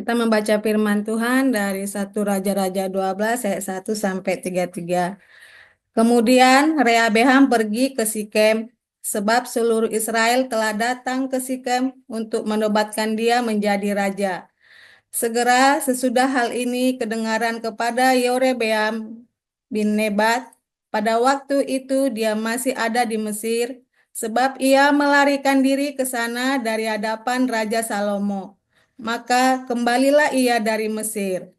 Kita membaca firman Tuhan dari 1 Raja-Raja 12 ayat 1 sampai 33. Kemudian Rehabeam pergi ke Sikem, sebab seluruh Israel telah datang ke Sikem untuk menobatkan dia menjadi raja. Segera sesudah hal ini kedengaran kepada Yerobeam bin Nebat. Pada waktu itu dia masih ada di Mesir, sebab ia melarikan diri ke sana dari hadapan Raja Salomo. Maka kembalilah ia dari Mesir.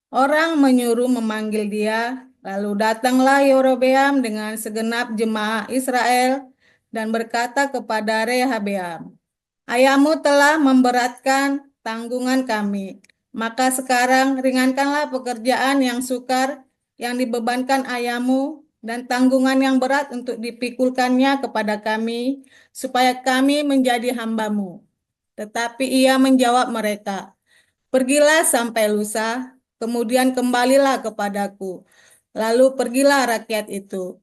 Orang menyuruh memanggil dia, lalu datanglah Yerobeam dengan segenap jemaah Israel dan berkata kepada Rehabeam, "Ayahmu telah memberatkan tanggungan kami, maka sekarang ringankanlah pekerjaan yang sukar yang dibebankan ayahmu dan tanggungan yang berat untuk dipikulkannya kepada kami, supaya kami menjadi hambamu." Tetapi ia menjawab mereka, "Pergilah sampai lusa, kemudian kembalilah kepadaku." Lalu pergilah rakyat itu.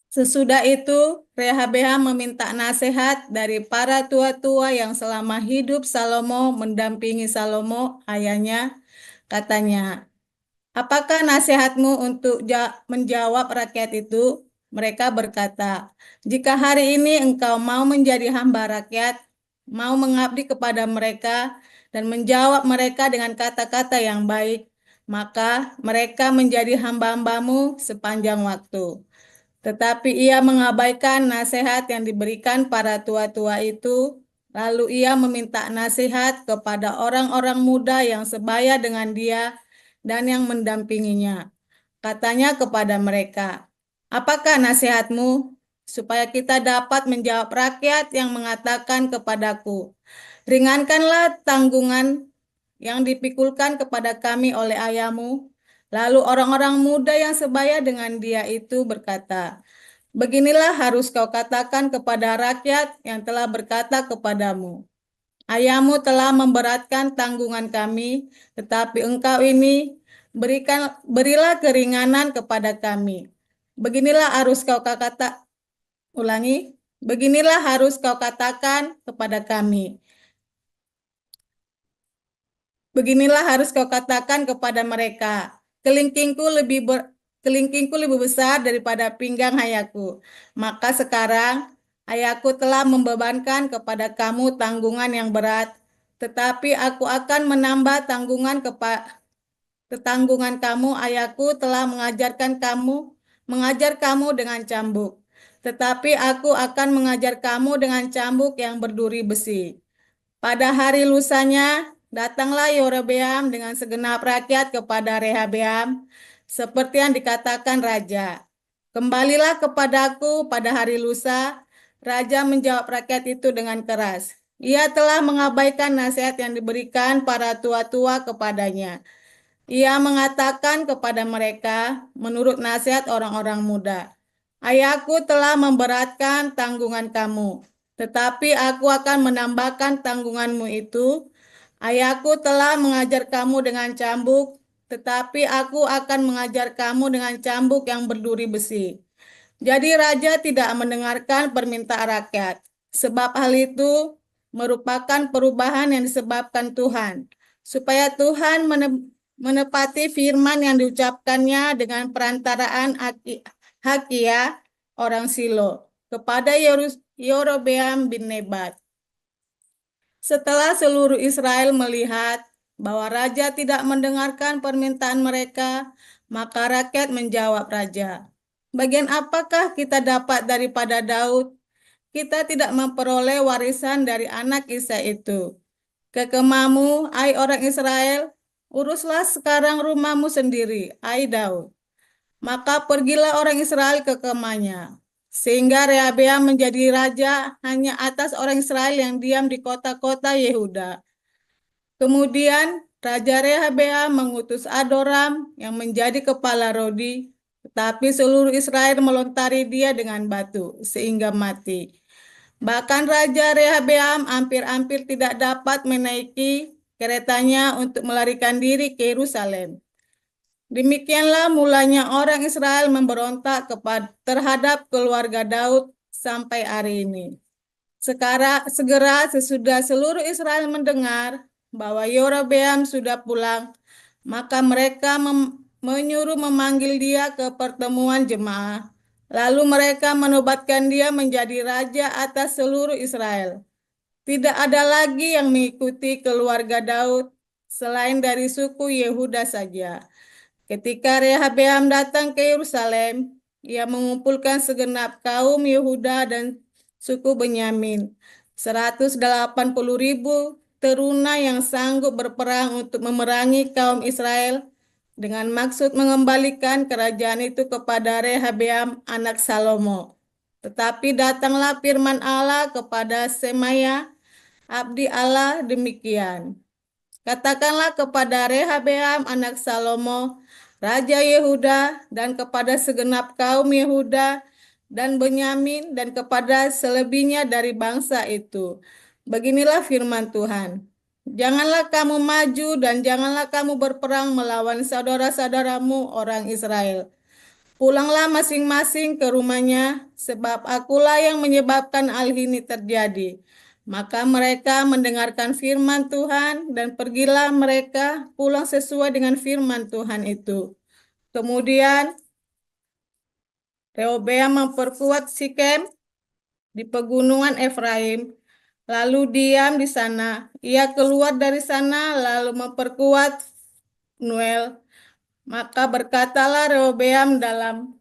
Sesudah itu, Rehabeam meminta nasihat dari para tua-tua yang selama hidup Salomo mendampingi Salomo, ayahnya. Katanya, "Apakah nasihatmu untuk menjawab rakyat itu?" Mereka berkata, "Jika hari ini engkau mau menjadi hamba rakyat, mau mengabdi kepada mereka, dan menjawab mereka dengan kata-kata yang baik, maka mereka menjadi hamba-hambamu sepanjang waktu." Tetapi ia mengabaikan nasihat yang diberikan para tua-tua itu, lalu ia meminta nasihat kepada orang-orang muda yang sebaya dengan dia dan yang mendampinginya. Katanya kepada mereka, "Apakah nasihatmu supaya kita dapat menjawab rakyat yang mengatakan kepadaku, 'Ringankanlah tanggungan yang dipikulkan kepada kami oleh ayahmu'?" Lalu orang-orang muda yang sebaya dengan dia itu berkata, "Beginilah harus kau katakan kepada rakyat yang telah berkata kepadamu, 'Ayahmu telah memberatkan tanggungan kami, tetapi engkau ini berilah keringanan kepada kami.' Beginilah harus kau beginilah harus kau katakan kepada kami. Beginilah harus kau katakan kepada mereka, kelingkingku lebih besar daripada pinggang ayahku. Maka sekarang ayahku telah membebankan kepada kamu tanggungan yang berat, tetapi aku akan menambah tanggungan kamu. Ayahku telah mengajar kamu dengan cambuk, tetapi aku akan mengajar kamu dengan cambuk yang berduri besi." Pada hari lusanya, datanglah Yerobeam dengan segenap rakyat kepada Rehabeam, seperti yang dikatakan raja. "Kembalilah kepadaku pada hari lusa." Raja menjawab rakyat itu dengan keras. Ia telah mengabaikan nasihat yang diberikan para tua-tua kepadanya. Ia mengatakan kepada mereka menurut nasihat orang-orang muda, "Ayahku telah memberatkan tanggungan kamu, tetapi aku akan menambahkan tanggunganmu itu. Ayahku telah mengajar kamu dengan cambuk, tetapi aku akan mengajar kamu dengan cambuk yang berduri besi." Jadi raja tidak mendengarkan permintaan rakyat, sebab hal itu merupakan perubahan yang disebabkan Tuhan, supaya Tuhan menepati firman yang diucapkannya dengan perantaraan Hakia orang Silo kepada Yerobeam bin Nebat. Setelah seluruh Israel melihat bahwa raja tidak mendengarkan permintaan mereka, maka rakyat menjawab raja, "Bagian apakah kita dapat daripada Daud? Kita tidak memperoleh warisan dari anak Isai itu. Kekemamu, hai orang Israel, uruslah sekarang rumahmu sendiri, hai Daud." Maka pergilah orang Israel ke kemahnya, sehingga Rehabeam menjadi raja hanya atas orang Israel yang diam di kota-kota Yehuda. Kemudian Raja Rehabeam mengutus Adoram yang menjadi kepala Rodi, tetapi seluruh Israel melontari dia dengan batu sehingga mati. Bahkan Raja Rehabeam hampir-hampir tidak dapat menaiki keretanya untuk melarikan diri ke Yerusalem. Demikianlah mulanya orang Israel memberontak terhadap keluarga Daud sampai hari ini. Segera sesudah seluruh Israel mendengar bahwa Yerobeam sudah pulang, maka mereka menyuruh memanggil dia ke pertemuan jemaah. Lalu mereka menobatkan dia menjadi raja atas seluruh Israel. Tidak ada lagi yang mengikuti keluarga Daud selain dari suku Yehuda saja. Ketika Rehabeam datang ke Yerusalem, ia mengumpulkan segenap kaum Yehuda dan suku Benyamin, 180.000 teruna yang sanggup berperang untuk memerangi kaum Israel dengan maksud mengembalikan kerajaan itu kepada Rehabeam anak Salomo. Tetapi datanglah firman Allah kepada Semaya, abdi Allah demikian. Katakanlah kepada Rehabeam anak Salomo, Raja Yehuda, dan kepada segenap kaum Yehuda dan Benyamin, dan kepada selebihnya dari bangsa itu. Beginilah firman Tuhan. Janganlah kamu maju dan janganlah kamu berperang melawan saudara-saudaramu orang Israel. Pulanglah masing-masing ke rumahnya, sebab akulah yang menyebabkan hal ini terjadi. Maka mereka mendengarkan firman Tuhan dan pergilah mereka pulang sesuai dengan firman Tuhan itu. Kemudian Rehobeam memperkuat Sikem di pegunungan Efraim, lalu diam di sana. Ia keluar dari sana lalu memperkuat Nuel. Maka berkatalah Rehobeam dalam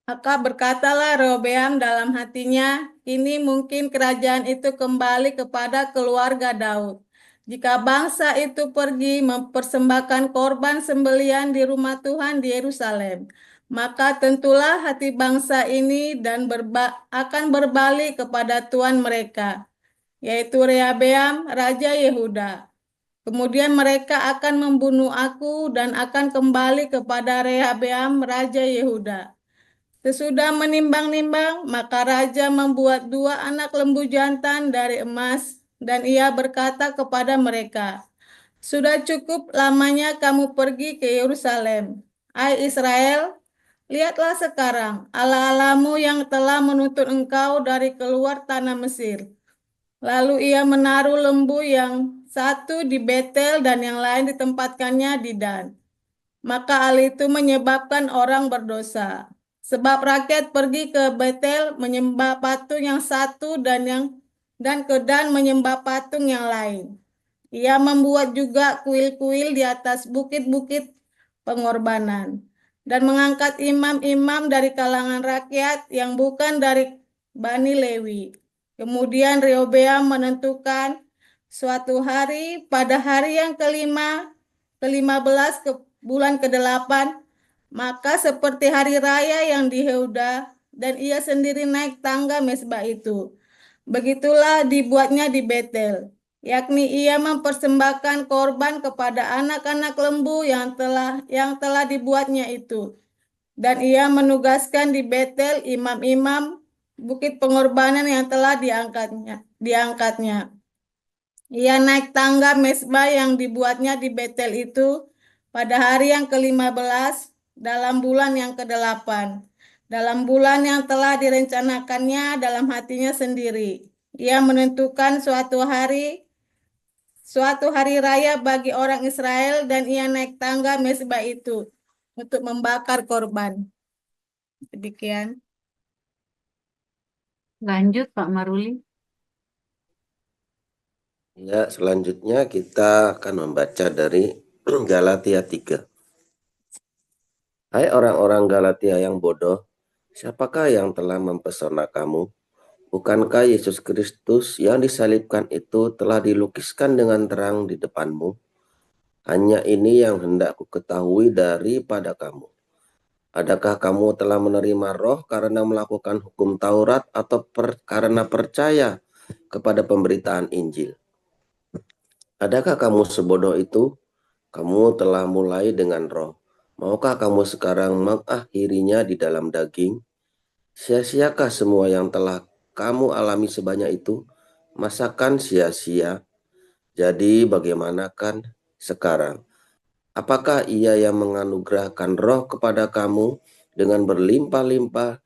Maka berkatalah Rehobeam dalam hatinya, ini mungkin kerajaan itu kembali kepada keluarga Daud. Jika bangsa itu pergi mempersembahkan korban sembelian di rumah Tuhan di Yerusalem, maka tentulah hati bangsa ini dan akan berbalik kepada Tuhan mereka, yaitu Rehabeam, Raja Yehuda. Kemudian mereka akan membunuh aku dan akan kembali kepada Rehabeam, Raja Yehuda. Sesudah menimbang-nimbang, maka raja membuat 2 anak lembu jantan dari emas, dan ia berkata kepada mereka, sudah cukup lamanya kamu pergi ke Yerusalem. Hai Israel, lihatlah sekarang Allah-Allahmu yang telah menuntut engkau dari keluar tanah Mesir. Lalu ia menaruh lembu yang satu di Betel dan yang lain ditempatkannya di Dan. Maka hal itu menyebabkan orang berdosa. Sebab rakyat pergi ke Betel menyembah patung yang satu dan ke Dan menyembah patung yang lain. Ia membuat juga kuil-kuil di atas bukit-bukit pengorbanan dan mengangkat imam-imam dari kalangan rakyat yang bukan dari Bani Lewi. Kemudian Rehobeam menentukan suatu hari pada hari yang ke-15 ke bulan ke-8, maka seperti hari raya yang di Yehuda, dan ia sendiri naik tangga mezbah itu. Begitulah dibuatnya di Betel, yakni ia mempersembahkan korban kepada anak-anak lembu yang telah dibuatnya itu. Dan ia menugaskan di Betel imam-imam bukit pengorbanan yang telah diangkatnya. Ia naik tangga mezbah yang dibuatnya di Betel itu pada hari yang ke-15 dalam bulan yang ke-8. Dalam bulan yang telah direncanakannya dalam hatinya sendiri. Ia menentukan suatu hari raya bagi orang Israel dan ia naik tangga mezbah itu untuk membakar korban. Demikian. Lanjut Pak Maruli. Ya, selanjutnya kita akan membaca dari Galatia 3. Hai orang-orang Galatia yang bodoh, siapakah yang telah mempesona kamu? Bukankah Yesus Kristus yang disalibkan itu telah dilukiskan dengan terang di depanmu? Hanya ini yang hendak ku ketahui daripada kamu. Adakah kamu telah menerima roh karena melakukan hukum Taurat atau karena percaya kepada pemberitaan Injil? Adakah kamu sebodoh itu? Kamu telah mulai dengan roh. Maukah kamu sekarang mengakhirinya di dalam daging? Sia-siakah semua yang telah kamu alami sebanyak itu? Masakan sia-sia? Jadi bagaimanakah sekarang? Apakah ia yang menganugerahkan roh kepada kamu dengan berlimpah-limpah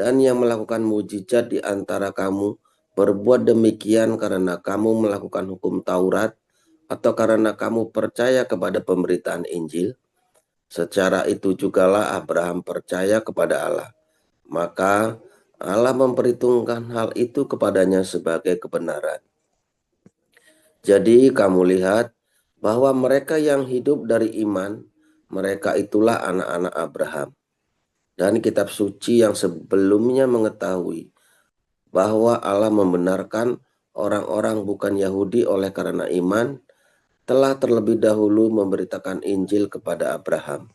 dan yang melakukan mujizat di antara kamu berbuat demikian karena kamu melakukan hukum Taurat atau karena kamu percaya kepada pemberitaan Injil? Secara itu jugalah Abraham percaya kepada Allah. Maka Allah memperhitungkan hal itu kepadanya sebagai kebenaran. Jadi kamu lihat bahwa mereka yang hidup dari iman, mereka itulah anak-anak Abraham. Dan kitab suci yang sebelumnya mengetahui bahwa Allah membenarkan orang-orang bukan Yahudi oleh karena iman, telah terlebih dahulu memberitakan Injil kepada Abraham.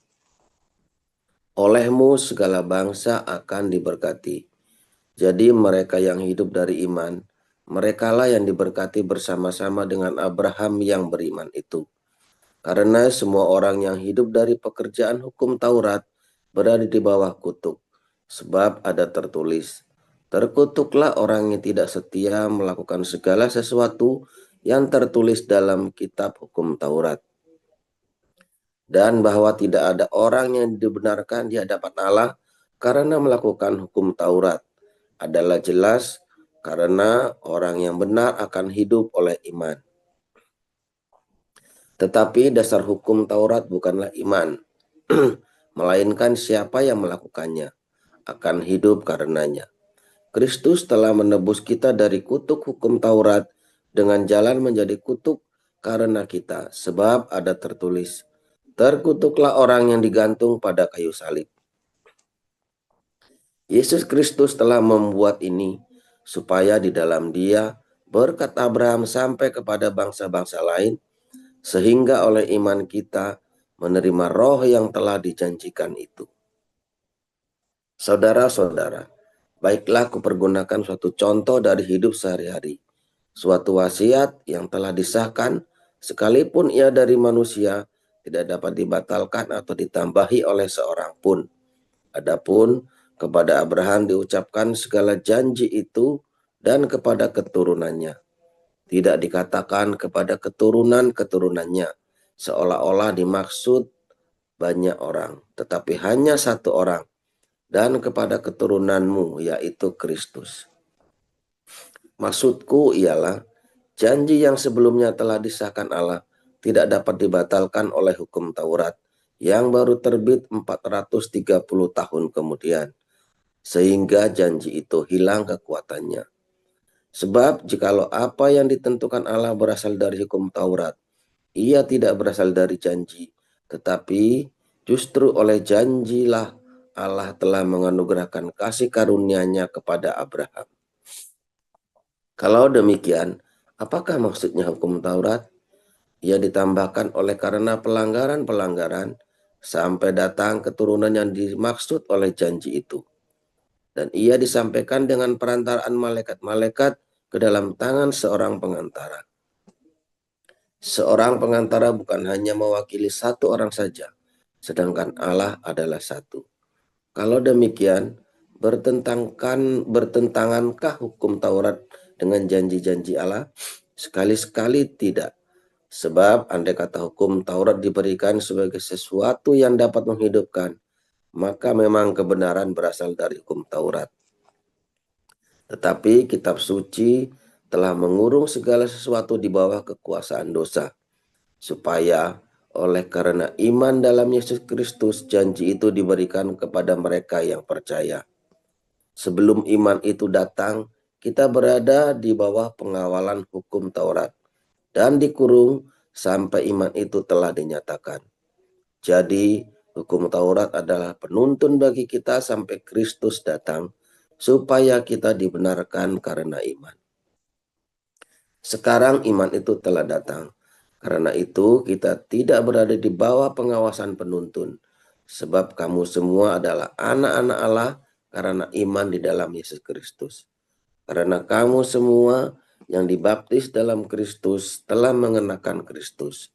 Olehmu segala bangsa akan diberkati. Jadi mereka yang hidup dari iman, merekalah yang diberkati bersama-sama dengan Abraham yang beriman itu. Karena semua orang yang hidup dari pekerjaan hukum Taurat berada di bawah kutuk. Sebab ada tertulis, terkutuklah orang yang tidak setia melakukan segala sesuatu yang tertulis dalam kitab hukum Taurat. Dan bahwa tidak ada orang yang dibenarkan di hadapan Allah karena melakukan hukum Taurat adalah jelas karena orang yang benar akan hidup oleh iman. Tetapi dasar hukum Taurat bukanlah iman, melainkan siapa yang melakukannya akan hidup karenanya. Kristus telah menebus kita dari kutuk hukum Taurat dengan jalan menjadi kutuk karena kita, sebab ada tertulis, terkutuklah orang yang digantung pada kayu salib. Yesus Kristus telah membuat ini supaya di dalam Dia berkat Abraham sampai kepada bangsa-bangsa lain, sehingga oleh iman kita menerima roh yang telah dijanjikan itu. Saudara-saudara, baiklah kupergunakan suatu contoh dari hidup sehari-hari, suatu wasiat yang telah disahkan, sekalipun ia dari manusia, tidak dapat dibatalkan atau ditambahi oleh seorang pun. Adapun kepada Abraham diucapkan segala janji itu dan kepada keturunannya. Tidak dikatakan kepada keturunan-keturunannya, seolah-olah dimaksud banyak orang, tetapi hanya satu orang, dan kepada keturunanmu, yaitu Kristus. Maksudku ialah, janji yang sebelumnya telah disahkan Allah tidak dapat dibatalkan oleh hukum Taurat, yang baru terbit 430 tahun kemudian, sehingga janji itu hilang kekuatannya. Sebab jikalau apa yang ditentukan Allah berasal dari hukum Taurat, ia tidak berasal dari janji, tetapi justru oleh janjilah Allah telah menganugerahkan kasih karunia-Nya kepada Abraham. Kalau demikian, apakah maksudnya hukum Taurat? Ia ditambahkan oleh karena pelanggaran-pelanggaran sampai datang keturunan yang dimaksud oleh janji itu. Dan ia disampaikan dengan perantaraan malaikat-malaikat ke dalam tangan seorang pengantara. Seorang pengantara bukan hanya mewakili satu orang saja, sedangkan Allah adalah satu. Kalau demikian, bertentangankah hukum Taurat dengan janji-janji Allah? Sekali-sekali tidak. Sebab andai kata hukum Taurat diberikan sebagai sesuatu yang dapat menghidupkan, maka memang kebenaran berasal dari hukum Taurat. Tetapi kitab suci telah mengurung segala sesuatu di bawah kekuasaan dosa, supaya oleh karena iman dalam Yesus Kristus, janji itu diberikan kepada mereka yang percaya. Sebelum iman itu datang, kita berada di bawah pengawalan hukum Taurat dan dikurung sampai iman itu telah dinyatakan. Jadi, hukum Taurat adalah penuntun bagi kita sampai Kristus datang, supaya kita dibenarkan karena iman. Sekarang iman itu telah datang. Karena itu kita tidak berada di bawah pengawasan penuntun. Sebab kamu semua adalah anak-anak Allah karena iman di dalam Yesus Kristus. Karena kamu semua yang dibaptis dalam Kristus telah mengenakan Kristus.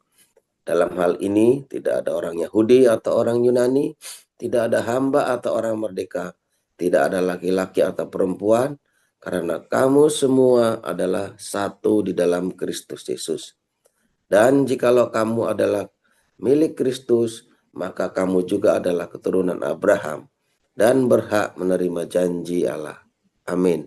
Dalam hal ini tidak ada orang Yahudi atau orang Yunani, tidak ada hamba atau orang merdeka, tidak ada laki-laki atau perempuan, karena kamu semua adalah satu di dalam Kristus Yesus. Dan jikalau kamu adalah milik Kristus, maka kamu juga adalah keturunan Abraham dan berhak menerima janji Allah. Amin.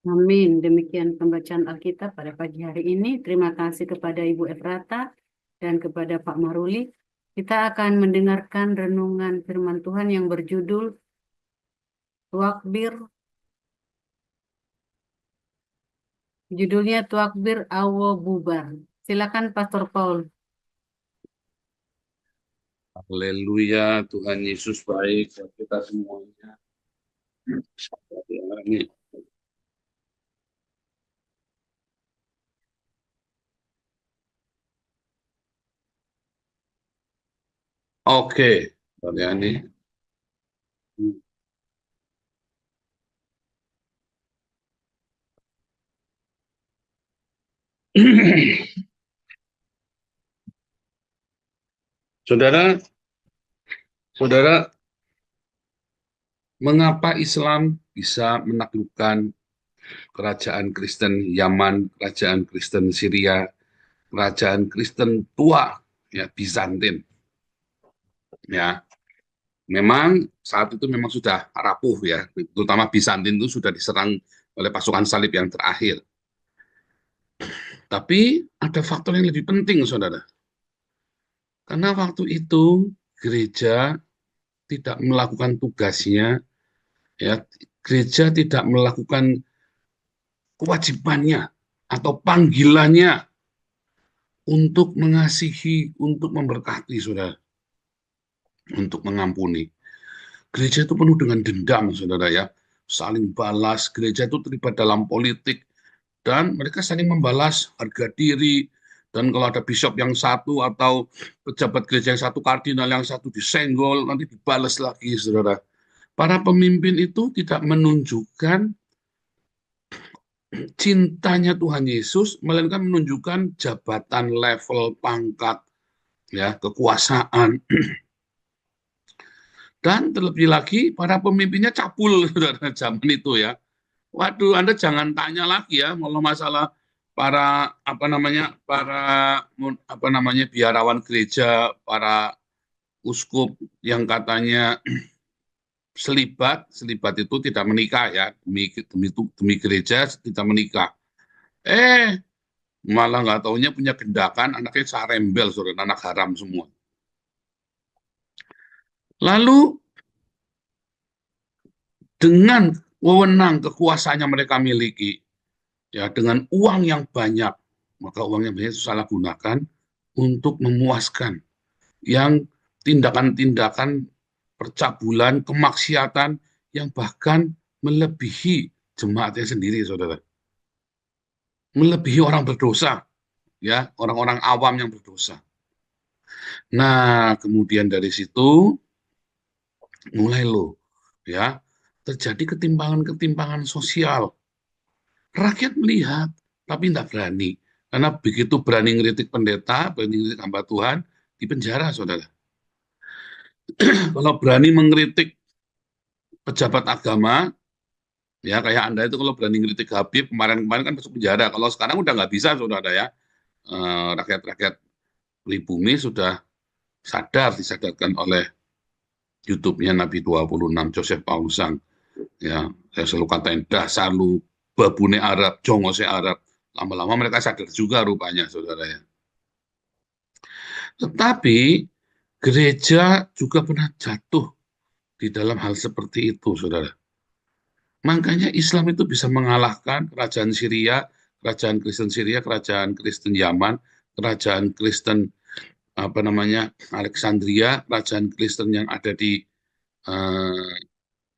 Amin. Demikian pembacaan Alkitab pada pagi hari ini. Terima kasih kepada Ibu Efrata dan kepada Pak Maruli. Kita akan mendengarkan renungan firman Tuhan yang berjudul Tuakbir. Judulnya Tuakbir Awo Bubar. Silakan Pastor Paul. Haleluya, Tuhan Yesus baik buat kita semuanya. Oke, Pak Yani. Saudara, mengapa Islam bisa menaklukkan kerajaan Kristen Yaman, kerajaan Kristen Syria, kerajaan Kristen tua, ya Bizantin. Ya, memang saat itu memang sudah rapuh ya, terutama Bizantin itu sudah diserang oleh pasukan salib yang terakhir. Tapi ada faktor yang lebih penting, saudara. Karena waktu itu gereja tidak melakukan tugasnya, ya, gereja tidak melakukan kewajibannya atau panggilannya untuk mengasihi, untuk memberkati, saudara, untuk mengampuni. Gereja itu penuh dengan dendam, saudara ya, saling balas. Gereja itu terlibat dalam politik dan mereka saling membalas harga diri. Dan kalau ada bishop yang satu atau pejabat gereja yang satu, kardinal yang satu disenggol, nanti dibalas lagi, saudara. Para pemimpin itu tidak menunjukkan cintanya Tuhan Yesus, melainkan menunjukkan jabatan, level, pangkat, ya, kekuasaan. Dan terlebih lagi para pemimpinnya cabul saudara zaman itu ya. Waduh, Anda jangan tanya lagi ya kalau masalah para biarawan gereja, para uskup yang katanya selibat itu tidak menikah ya, demi gereja tidak menikah. Malah nggak taunya punya gendakan, anaknya sarembel, saudara, anak haram semua. Lalu dengan wewenang kekuasaannya mereka miliki, ya dengan uang yang banyak, maka uang yang banyak itu salah gunakan untuk memuaskan yang tindakan-tindakan percabulan, kemaksiatan yang bahkan melebihi jemaatnya sendiri, saudara. Melebihi orang berdosa, ya, orang-orang awam yang berdosa. Nah, kemudian dari situ mulai ya, terjadi ketimpangan-ketimpangan sosial. Rakyat melihat, tapi tidak berani. Karena begitu berani ngeritik pendeta, berani ngeritik hamba Tuhan, dipenjara, saudara. Kalau berani mengkritik pejabat agama, ya kayak Anda itu kalau berani ngeritik Habib, kemarin-kemarin kan masuk penjara. Kalau sekarang udah nggak bisa, saudara ya. Rakyat-rakyat pribumi sudah disadarkan oleh YouTube-nya Nabi 26, Joseph Paulus. Ya, saya selalu katain dasar lu babune Arab, jongose Arab. Lama-lama mereka sadar juga rupanya, saudara ya. Tetapi gereja juga pernah jatuh di dalam hal seperti itu, saudara. Makanya Islam itu bisa mengalahkan kerajaan Syria, kerajaan Kristen Syria, kerajaan Kristen Yaman, kerajaan Kristen Alexandria, kerajaan Kristen yang ada di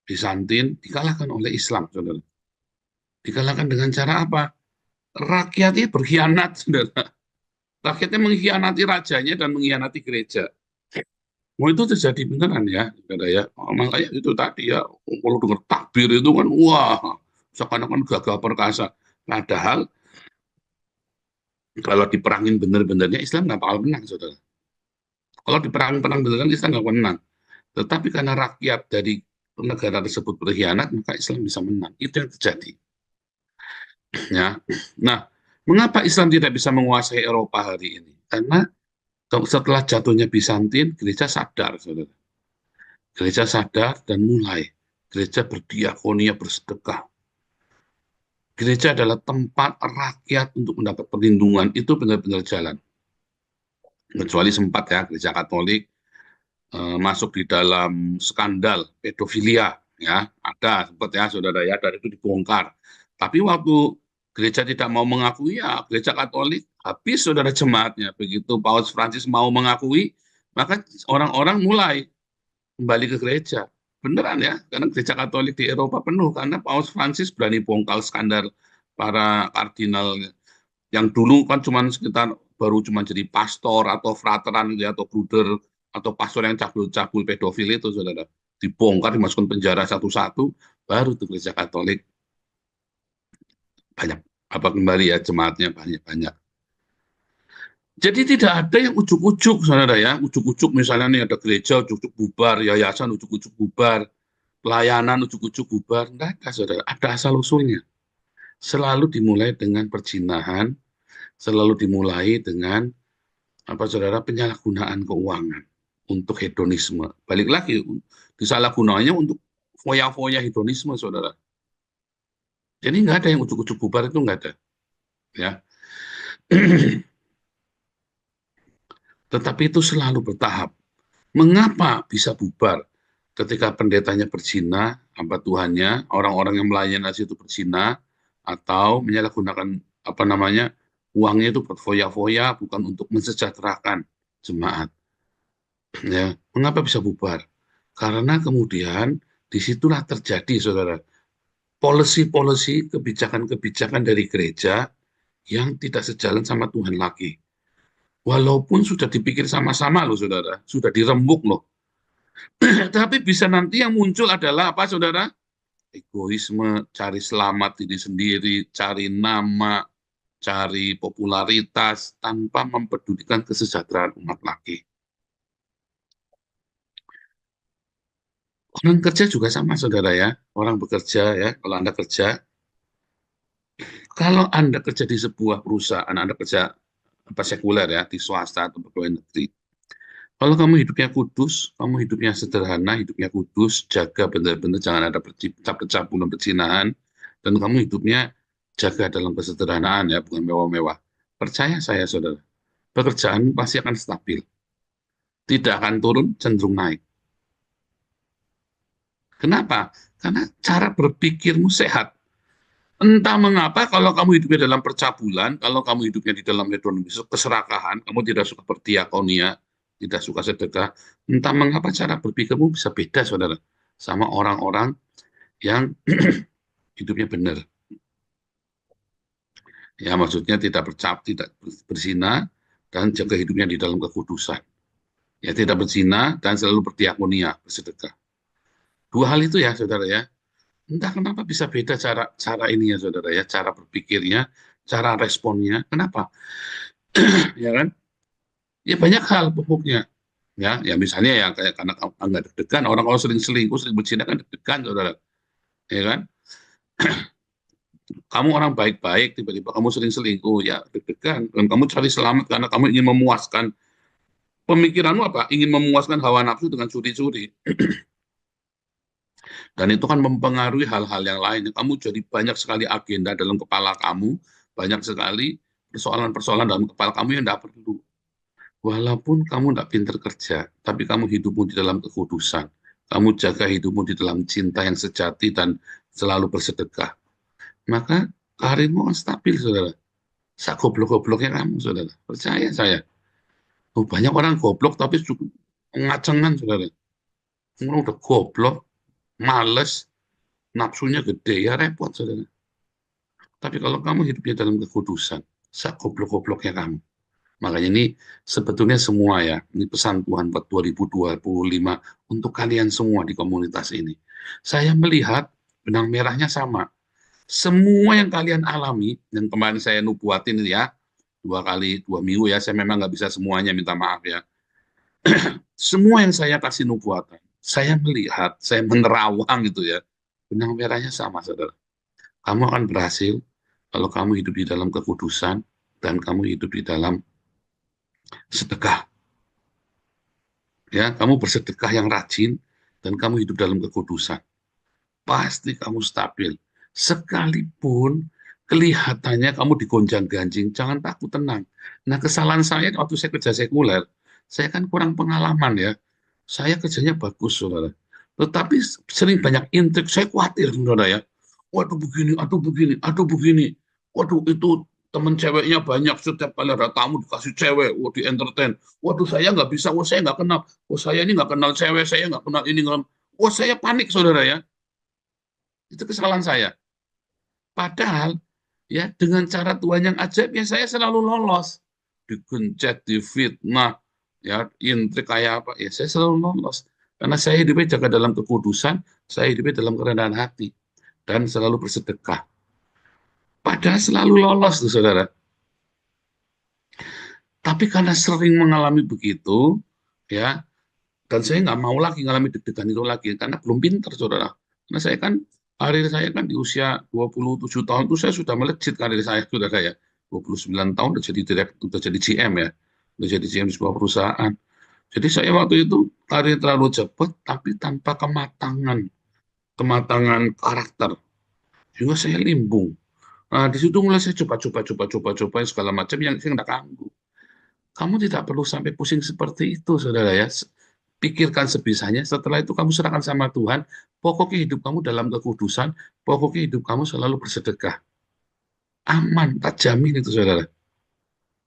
Bizantin, dikalahkan oleh Islam, saudara. Dikalahkan dengan cara apa? Rakyatnya berkhianat, saudara. Rakyatnya mengkhianati rajanya dan mengkhianati gereja. Itu terjadi beneran ya, saudara ya. Makanya itu tadi ya, kalau dengar takbir itu kan, wah, seakan-akan gagah perkasa. Padahal kalau diperangin bener-benernya Islam nggak bakal menang, saudara. Kalau diperang beneran Islam nggak menang. Tetapi karena rakyat dari negara tersebut berkhianat, maka Islam bisa menang. Itu yang terjadi. Ya. Nah, Mengapa Islam tidak bisa menguasai Eropa hari ini? Karena setelah jatuhnya Bizantin, gereja sadar, saudara. Gereja sadar dan mulai. Gereja berdiakonia, bersedekah. Gereja adalah tempat rakyat untuk mendapat perlindungan. Itu benar-benar jalan. Kecuali sempat ya, gereja Katolik masuk di dalam skandal pedofilia. Ya, ada sempat ya, saudara ya, dan itu dibongkar. Tapi waktu gereja tidak mau mengakui, ya gereja Katolik habis, saudara, jemaatnya. Begitu Paus Francis mau mengakui, maka orang-orang mulai kembali ke gereja. Beneran ya, karena gereja Katolik di Eropa penuh, karena Paus Francis berani bongkar skandal para kardinal yang dulu kan cuma sekitar baru cuma jadi pastor atau frateran gitu ya, atau bruder atau pastor yang cabul-cabul pedofil itu, saudara. Dibongkar, dimasukkan penjara satu-satu, baru tuh gereja Katolik banyak apa kembali ya, jemaatnya banyak-banyak. Jadi tidak ada yang ujuk-ujuk, saudara ya. Ujuk-ujuk misalnya nih ada gereja ujuk-ujuk bubar, yayasan ujuk-ujuk bubar, pelayanan ujuk-ujuk bubar. Enggak ada, saudara. Ada asal-usulnya. Selalu dimulai dengan perzinahan, selalu dimulai dengan apa, saudara, penyalahgunaan keuangan untuk hedonisme. Balik lagi, disalahgunakannya untuk foya-foya hedonisme, saudara. Jadi nggak ada yang ujuk-ujuk bubar, itu nggak ada. Ya. Tetapi itu selalu bertahap. Mengapa bisa bubar? Ketika pendetanya berzina, hamba Tuhannya, orang-orang yang melayani itu berzina, atau menyalahgunakan apa namanya, uangnya itu buat foya-foya, bukan untuk mensejahterakan jemaat. Ya, mengapa bisa bubar? Karena kemudian disitulah terjadi, saudara, policy-policy, kebijakan-kebijakan dari gereja yang tidak sejalan sama Tuhan lagi. Walaupun sudah dipikir sama-sama loh, saudara, sudah dirembuk loh. Tapi bisa nanti yang muncul adalah apa, saudara? Egoisme, cari selamat diri sendiri, cari nama, cari popularitas, tanpa mempedulikan kesejahteraan umat lagi. Orang kerja juga sama, saudara ya. Orang bekerja ya, kalau Anda kerja di sebuah perusahaan, Anda kerja apa sekuler ya, di swasta atau pegawai negeri. Kalau kamu hidupnya kudus, kamu hidupnya sederhana, hidupnya kudus, jaga benar-benar jangan ada pecah-pecah bulan perzinahan, dan kamu hidupnya jaga dalam kesederhanaan ya, bukan mewah-mewah. Percaya saya, saudara, pekerjaan pasti akan stabil. Tidak akan turun, cenderung naik. Kenapa? Karena cara berpikirmu sehat. Entah mengapa kalau kamu hidupnya dalam percabulan, kalau kamu hidupnya di dalam hedonis, keserakahan, kamu tidak suka berdiakonia, tidak suka sedekah, entah mengapa cara berpikirmu bisa beda, saudara, sama orang-orang yang hidupnya benar. Ya, maksudnya tidak berzina, dan jaga hidupnya di dalam kekudusan. Ya, tidak berzina dan selalu berdiakonia, bersedekah. Dua hal itu ya, saudara ya. Entah kenapa bisa beda cara ini ya, saudara ya, cara berpikirnya, cara responnya. Kenapa? Ya kan? Ya banyak hal pokoknya. Ya misalnya ya kayak karena nggak deg-degan, orang kalau sering selingkuh, sering berzina kan deg-degan, saudara. Ya kan? Kamu orang baik-baik, tiba-tiba kamu sering selingkuh, ya deg-degan. Dan kamu cari selamat karena kamu ingin memuaskan, pemikiranmu apa? Ingin memuaskan hawa nafsu dengan curi-curi. Dan itu kan mempengaruhi hal-hal yang lain. Kamu jadi banyak sekali agenda dalam kepala kamu, banyak sekali persoalan-persoalan dalam kepala kamu yang tidak perlu. Walaupun kamu tidak pintar kerja, tapi kamu hidupmu di dalam kekudusan. Kamu jaga hidupmu di dalam cinta yang sejati dan selalu bersedekah. Maka karirmu akan stabil, saudara. Goblok-gobloknya kamu, saudara. Percaya saya. Banyak orang goblok tapi ngacengan, saudara. Udah goblok, males, nafsunya gede, ya repot, saudara. Tapi kalau kamu hidupnya dalam kekudusan, goblok-gobloknya kamu. Makanya ini sebetulnya semua ya, ini pesan Tuhan buat 2025 untuk kalian semua di komunitas ini. Saya melihat benang merahnya sama. Semua yang kalian alami, yang kemarin saya nubuatin ya, 2 minggu ya, saya memang nggak bisa semuanya, minta maaf ya. Semua yang saya kasih nubuatan, saya melihat, saya menerawang gitu ya, benang merahnya sama, saudara. Kamu akan berhasil, kalau kamu hidup di dalam kekudusan dan kamu hidup di dalam sedekah. Ya, kamu bersedekah yang rajin dan kamu hidup dalam kekudusan. Pasti kamu stabil. Sekalipun kelihatannya kamu digonjang-ganjing, jangan takut, tenang. Nah, kesalahan saya waktu saya kerja sekuler, saya kan kurang pengalaman ya. Saya kerjanya bagus, saudara. Tetapi sering banyak intrik, saya khawatir, saudara ya. Waduh begini, aduh begini, aduh begini. Waduh itu teman ceweknya banyak, setiap kali ada tamu dikasih cewek, waduh di entertain. Waduh saya nggak bisa, wah saya nggak kenal. Wah saya ini nggak kenal cewek, saya nggak kenal ini. Wah saya panik, saudara ya. Itu kesalahan saya. Padahal ya dengan cara Tuhan yang ajaib ya saya selalu lolos. Digencet, difitnah, ya intrik kayak apa, ya saya selalu lolos. Karena saya hidupnya jaga dalam kekudusan, saya hidupnya dalam kerendahan hati. Dan selalu bersedekah. Padahal selalu lolos tuh saudara. Tapi karena sering mengalami begitu, ya, dan saya nggak mau lagi ngalami deg-degan itu lagi, karena belum pinter saudara. Karena saya kan karir saya kan di usia 27 tahun itu saya sudah melejit karir saya, saudara ya. 29 tahun udah jadi direktur, udah jadi GM ya. Udah jadi GM di sebuah perusahaan. Jadi saya waktu itu karir terlalu cepat tapi tanpa kematangan karakter. Sehingga saya limbung. Nah, di situ mulai saya coba segala macam yang saya nggak ganggu. Kamu tidak perlu sampai pusing seperti itu, saudara ya. Pikirkan sebisanya, setelah itu kamu serahkan sama Tuhan, pokoknya hidup kamu dalam kekudusan, pokoknya hidup kamu selalu bersedekah. Aman, tak jamin itu saudara.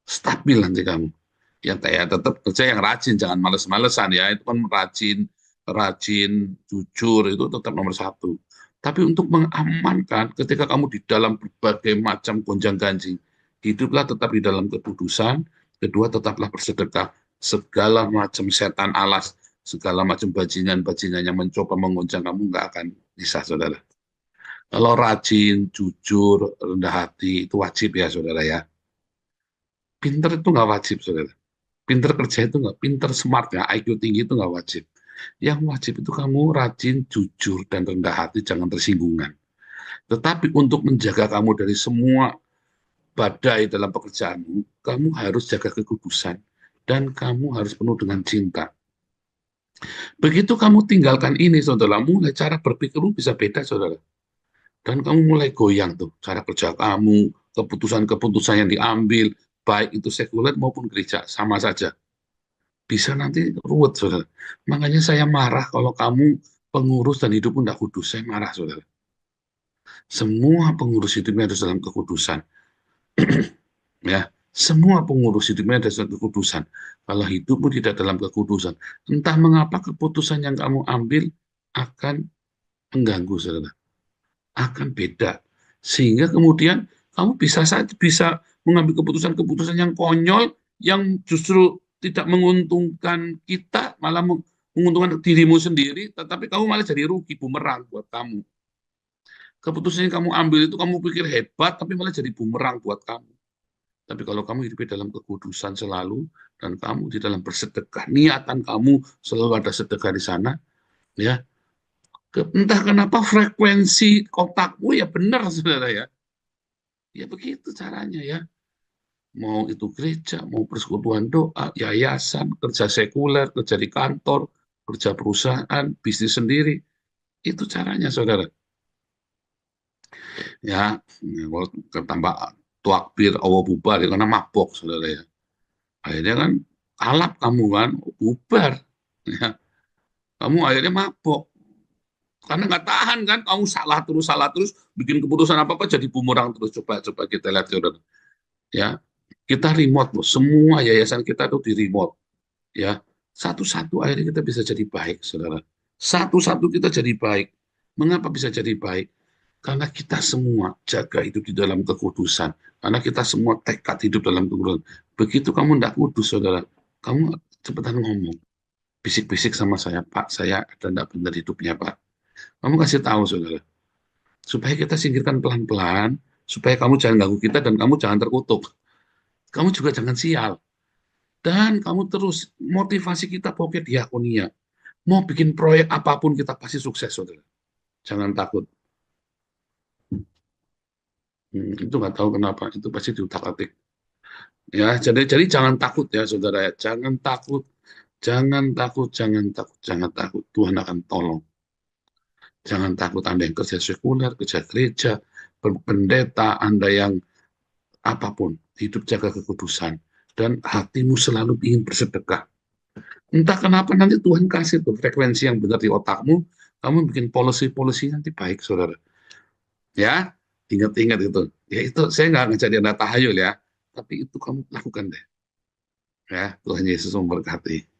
Stabil nanti kamu. Ya, tetap kerja yang rajin, jangan males-malesan ya. Itu kan rajin, jujur, itu tetap nomor satu. Tapi untuk mengamankan ketika kamu di dalam berbagai macam gonjang-ganjing, hiduplah tetap di dalam kekudusan, kedua tetaplah bersedekah. Segala macam setan alas, segala macam bajingan-bajingan yang mencoba mengoncang kamu nggak akan bisa, saudara. Kalau rajin, jujur, rendah hati, itu wajib ya, saudara ya. Pinter itu nggak wajib, saudara. Pinter kerja itu nggak, pinter smart ya, IQ tinggi itu nggak wajib. Yang wajib itu kamu rajin, jujur, dan rendah hati, jangan tersinggungan. Tetapi untuk menjaga kamu dari semua badai dalam pekerjaanmu, kamu harus jaga kekudusan, dan kamu harus penuh dengan cinta. Begitu kamu tinggalkan ini, saudara, mulai cara berpikirmu bisa beda, saudara. Dan kamu mulai goyang tuh, cara kerja kamu, keputusan-keputusan yang diambil, baik itu sekuler maupun gereja, sama saja. Bisa nanti ruwet, saudara. Makanya saya marah kalau kamu pengurus dan hidupmu tidak kudus. Saya marah, saudara. Semua pengurus hidupnya harus dalam kekudusan. Ya, semua pengurus hidupnya ada dalam kekudusan. Kalau hidupmu tidak dalam kekudusan, entah mengapa keputusan yang kamu ambil akan mengganggu, saudara. Akan beda. Sehingga kemudian kamu bisa mengambil keputusan-keputusan yang konyol, yang justru tidak menguntungkan kita, malah menguntungkan dirimu sendiri, tetapi kamu malah jadi rugi, bumerang buat kamu. Keputusan yang kamu ambil itu kamu pikir hebat, tapi malah jadi bumerang buat kamu. Tapi kalau kamu hidup dalam kekudusan selalu, dan kamu di dalam bersedekah, niatan kamu selalu ada sedekah di sana, ya, entah kenapa frekuensi kontakmu ya benar, saudara ya. Ya begitu caranya ya. Mau itu gereja, mau persekutuan doa, yayasan, kerja sekuler, kerja di kantor, kerja perusahaan, bisnis sendiri. Itu caranya, saudara. Ya, kalau tambah tuakbir, Allah bubar, ya, karena mabok, saudara ya. Akhirnya kan kalap kamu kan, bubar. Ya. Kamu akhirnya mabok. Karena nggak tahan kan, kamu salah terus, bikin keputusan apa-apa jadi bumerang terus. Coba kita lihat, saudara. Ya, kita remote loh, semua yayasan kita tuh di remote. Ya, satu-satu akhirnya kita bisa jadi baik, saudara. Satu-satu kita jadi baik. Mengapa bisa jadi baik? Karena kita semua jaga hidup di dalam kekudusan. Karena kita semua tekad hidup dalam kekudusan. Begitu kamu tidak kudus, saudara, kamu cepetan ngomong. Bisik-bisik sama saya, Pak, saya ada tidak benar hidupnya, Pak. Kamu kasih tahu, saudara. Supaya kita singkirkan pelan-pelan, supaya kamu jangan ganggu kita dan kamu jangan terkutuk. Kamu juga jangan sial. Dan kamu terus, motivasi kita pokoknya diakonia. Mau bikin proyek apapun kita pasti sukses, saudara. Jangan takut. Itu nggak tahu kenapa, itu pasti diutak-atik. Ya, jadi jangan takut ya saudara ya, jangan takut, jangan takut, jangan takut, jangan takut. Tuhan akan tolong. Jangan takut Anda yang kerja sekuler, kerja gereja, pendeta, Anda yang apapun, hidup jaga kekudusan dan hatimu selalu ingin bersedekah. Entah kenapa nanti Tuhan kasih tuh frekuensi yang benar di otakmu, kamu bikin polisi nanti baik, saudara. Ya, ingat-ingat itu. Ya itu saya nggak ngajak dia tahayul ya, tapi itu kamu lakukan deh. Ya, Tuhan Yesus memberkati.